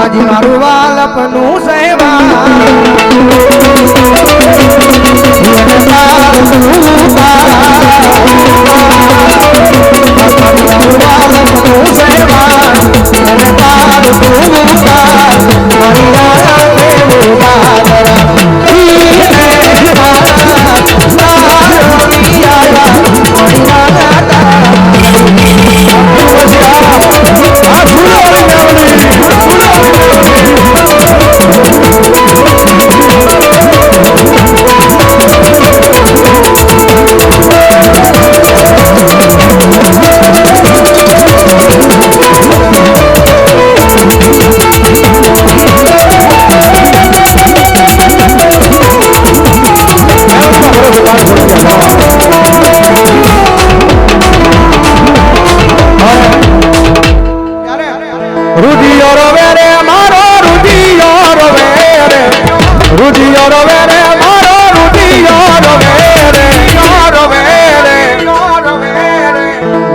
માતાજી મારું વાલપનું સેવા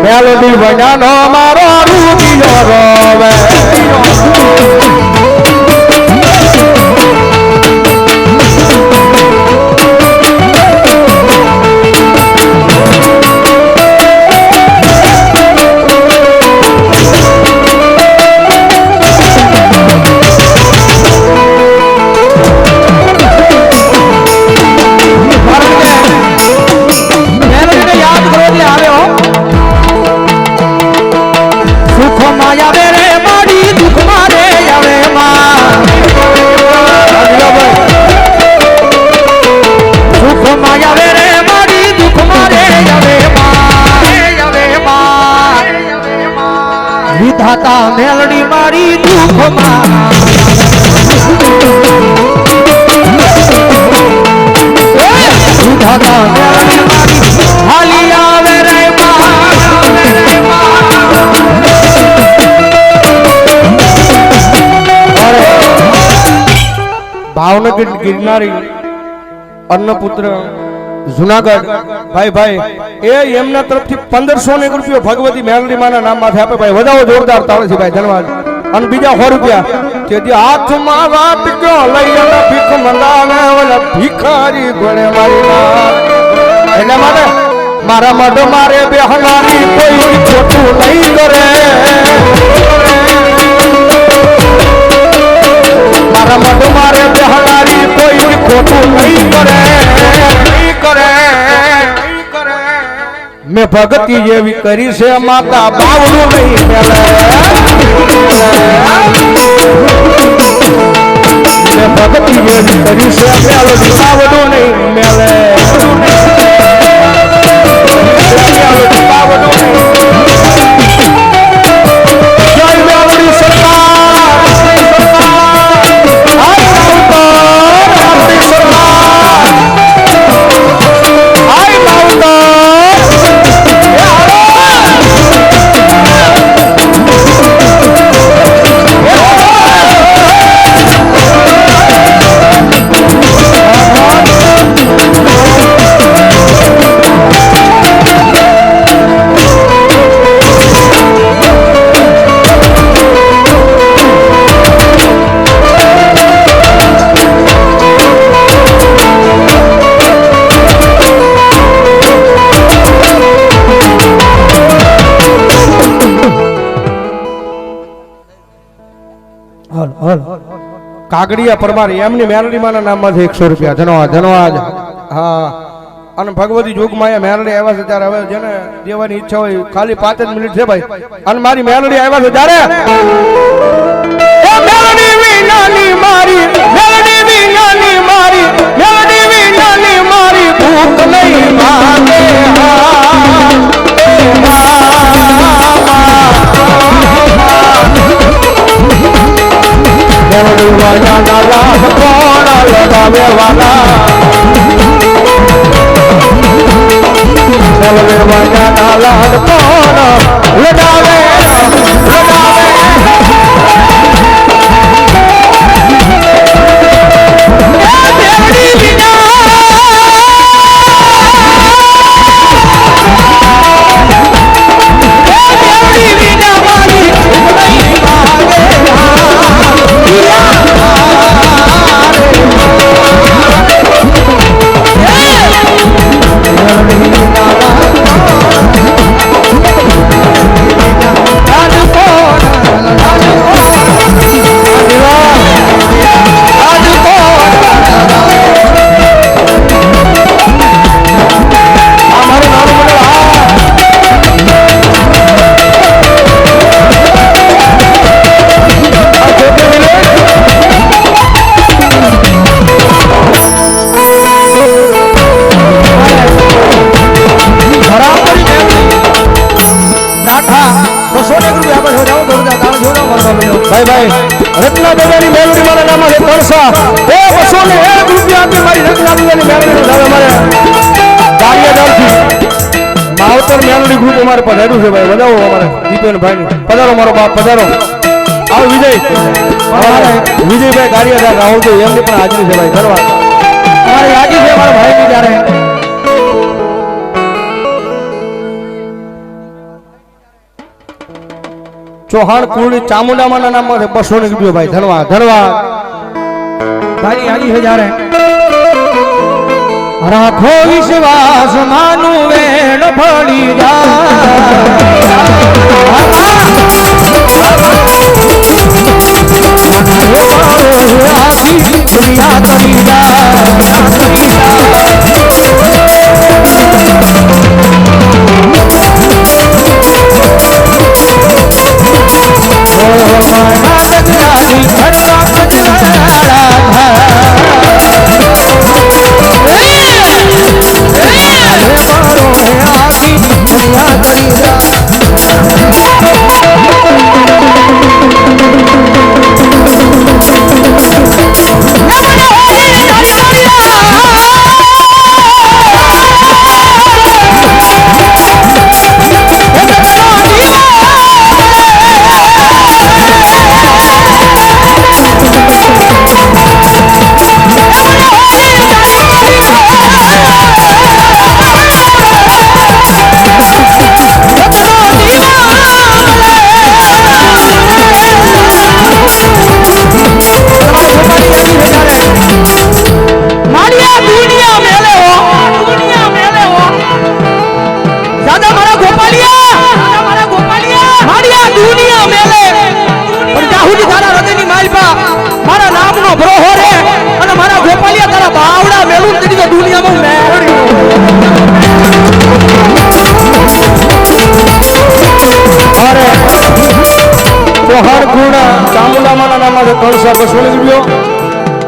મેલડી વજાનો મારો રૂપિયો રોવે વિધાતા મેલડી મારી દુઃખમાં વિધાતા મેલડી મારી હાલી આવે રે ભાવનગર ગિરનારી અન્નપુત્ર જુનાગઢ ભાઈ એ એમના તરફથી 1500 રૂપિયા ભગવતી મેલડી માના નામ માથે આપે ભાઈ વધાવો જોરદાર તાળીથી ભાઈ ધન્યવાદ અને બીજા 100 રૂપિયા કે હાથમાં વાત ગયો લઈ અને ભીખ મંગાવે ઓલા ભિખારી ગણે મારી એના માટે મારા મઢ મારે બેહનારી કોઈ ખોટું નહીં કરે મારા મઢ મારે બેહનારી કોઈ ખોટું નહીં કરે મેં ભક્તિ જેવી કરી છે માતા બાવડું નહીં મેલે મેં ભક્તિ જેવી કરી છે મેલડી બાવડું નહીં મેલે બાવડું નહીં જય મેલડી કાગડિયા પરમાર એમની મેલડી માના નામમાંથી 100 રૂપિયા ધન્યવાદ હા અને ભગવતી જોગમાયા મેલડી આવ્યા છે ત્યારે હવે જેને દેવાની ઈચ્છા હોય ખાલી 5 જ મિનિટ છે ભાઈ અને મારી મેલડી આવ્યા છે ત્યારે એ મેલડી વિનાની મારી મેલડી વિનાની મારી મેલડી વિનાની મારી ભૂખ નહીં માગે મેલડી વાજાના રાહ કોણ લગાવે વાલા મેલડી વાજાના રાહ કોણ લગાવે હા 201 રૂપિયા આપણે જોડાવો જોરદાર તાળ જોડાવો મારો ભાઈ ભાઈ રત્ના દાદાની મેલડી મારા નામ છે તરસા એ 201 રૂપિયા આપી મારી રત્ના દાદાની મેલડી નો મારે કાર્યદારથી માવતર મેલડી ગ્રુપ અમારે પધાર્યું છે ભાઈ વધાવો અમારે દીપેનભાઈ ની પધારો મારો બાપ પધારો આવો વિજયભાઈ કાર્યદાર રાહુલ એમની પણ હાજરી છે ભાઈ ધન્યવાદ અમારી હાજરી છે મારા ભાઈ ની ત્યારે ચૌહાણ કુળ ચામુંડામાના નામમાં છે 200 રૂપિયા ભાઈ ધન્યવાદ ધન્યવાદ ભાઈ હાજી છે જ્યારે રાખો વિશ્વાસ માનું વેણ ફળી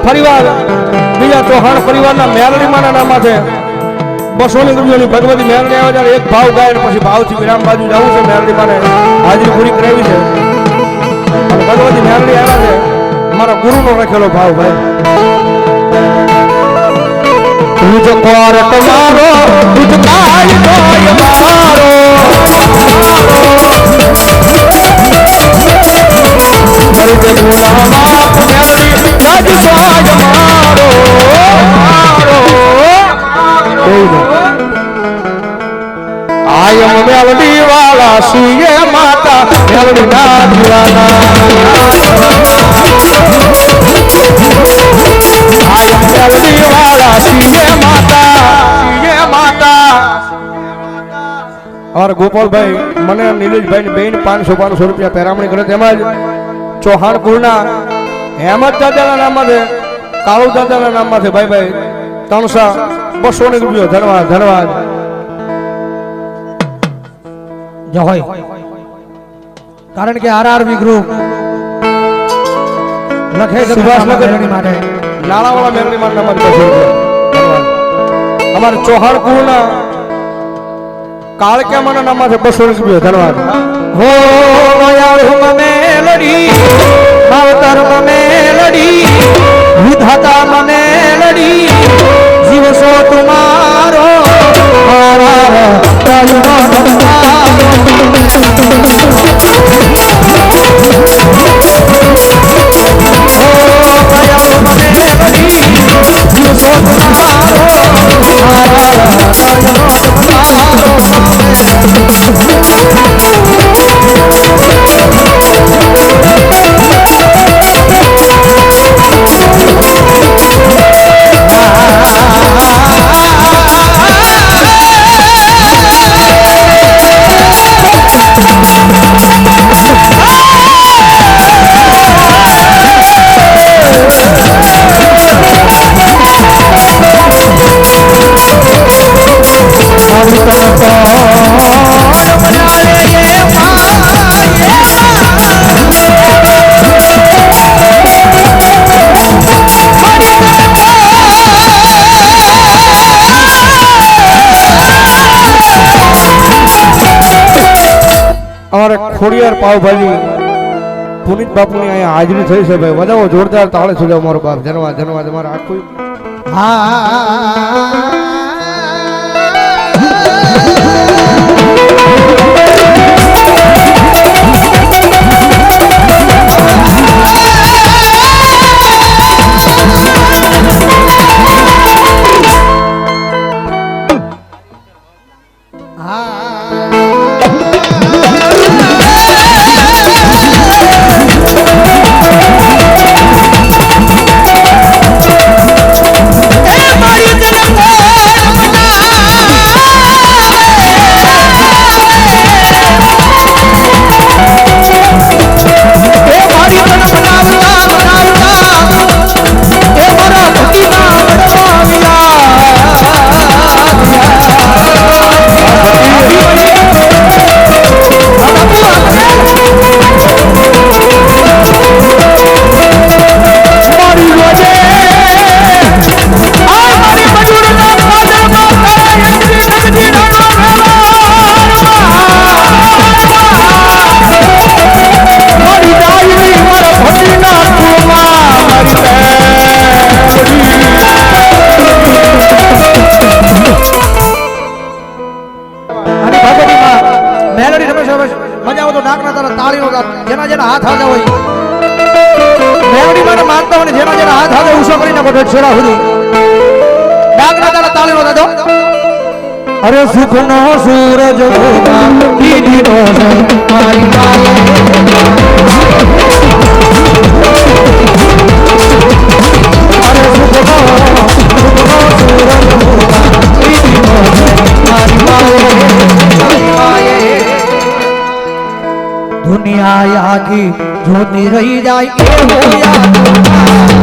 પરિવાર બીજા ચૌહાણ પરિવારના મેરડીમાના નામમાં છે 200 રૂપિયાની ભગવતી મેરડી આવે ત્યારે એક ભાવ ગાય પછી ભાવથી વિરામ બાજુ જવું છે મેરડીમાને હાજરી પૂરી કરાવી છે અને ભગવતી મેરડી આવ્યા છે મારા ગુરુનો રાખેલો ભાવ ભાઈ તુજ કોર તમારો તુજ કાય તોય મારો દર્દ ગુના માફ મેરડી રાજ સ્વાજ મારો આયમ મેલડી વાળા સુએ માતા મેલડી ના દીવાના આયમ મેલડી વાળા સુએ માતા और ગોપાલભાઈ મને નીલેશભાઈ ની બેન 500 રૂપિયા પેરામણી કરે તેમજ ચૌહાણ કુળના હેમત દાદાના નામમાં છે કાળુ દાદાના નામમાં છે ભાઈ ભાઈ 200 રૂપિયા ધન્યવાદ ધન્યવાદ જય હોય કારણ કે આરઆરબી ગ્રુપ લખે છે સુભાષનગર માટે નાણાવાળા મેરડી માં નામ અમારે ચૌહાણ કુળના કાળકેમાના નામમાં છે 200 રૂપિયા ધન્યવાદ હો માયાળું મેલડી માવતર મેલડી વિધાતા મેલડી જીવસો તમારો મારા રાજનો અમારે ખોડિયાર પાવભાજી પુનિત બાપુની અહીંયા હાજરી થઈ છે ભાઈ, વધાવો જોરદાર તાળે સુધી અમારો બાપ જનવા જનવા તમારે આખું જેના જેના હાથ હાથે હોય મેવડી મને માનતા હોય જેના જેના હાથ હાથે ઉસો કરીને કોઠે છોડા સુધી ડાકના તારા તાળીનો દાદો અરે સુખનો સૂરજ ઉગા દીદીનો મારી માએ અરે સુખનો સૂરજ ઉગા દીદીનો મારી માએ दुनिया आखी जोती रही जाए दुनिया